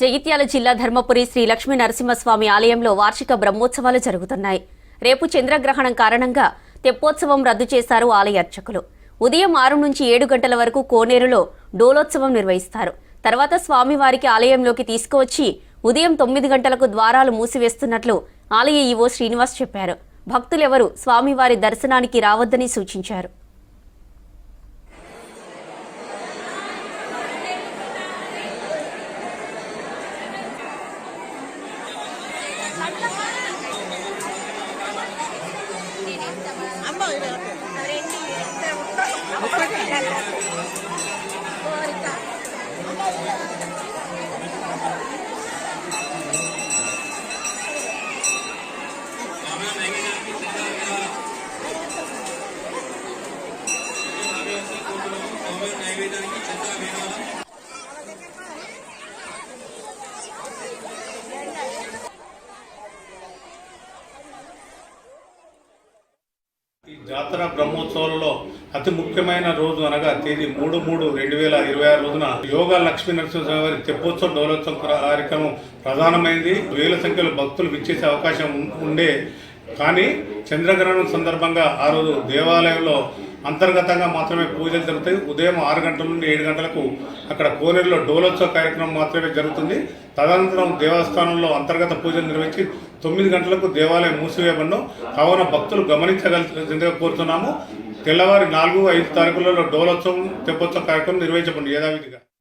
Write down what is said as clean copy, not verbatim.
జగిత్యాల జిల్లా ధర్మపురి శ్రీ లక్ష్మీ నరసింహస్వామి ఆలయంలో వార్షిక బ్రహ్మోత్సవాలు జరుగుతున్నాయి. రేపు చంద్రగ్రహణం కారణంగా తెప్పోత్సవం రద్దు చేశారు ఆలయ అర్చకులు. ఉదయం 6 నుంచి 7 గంటల వరకు కోనేరులో డోలోత్సవం నిర్వహిస్తారు. తర్వాత స్వామివారికి ఆలయంలోకి తీసుకువచ్చి ఉదయం 9 గంటలకు ద్వారాలు మూసివేస్తున్నట్లు ఆలయ ఈవో శ్రీనివాస్ చెప్పారు. భక్తులెవరూ స్వామివారి దర్శనానికి రావద్దని సూచించారు. ఈ జాతర బ్రహ్మోత్సవాలలో అతి ముఖ్యమైన రోజు అనగా తేదీ 3/3/2026 రోజున యోగా లక్ష్మీ నరసింహస్వామి వారి తెప్పోత్సవ డోలోత్సవం కార్యక్రమం ప్రధానమైంది. వేల సంఖ్యలో భక్తులు విచ్చేసే అవకాశం ఉండే కానీ చంద్రగ్రహణం సందర్భంగా ఆ రోజు దేవాలయంలో అంతర్గతంగా మాత్రమే పూజలు జరుగుతాయి. ఉదయం 6 గంటల నుండి 7 గంటలకు అక్కడ కోనేరులో డోలోత్సవ కార్యక్రమం మాత్రమే జరుగుతుంది. తదనంతరం దేవస్థానంలో అంతర్గత పూజలు నిర్వహించి 9 గంటలకు దేవాలయం మూసివేయబడను. కావున భక్తులు గమనించగలిసిందిగా కోరుతున్నాము. తెల్లవారి 4, 5 తారీఖులలో డోలోత్సవం తెప్పోత్సవ కార్యక్రమం నిర్వహించబడింది యథావిధిగా.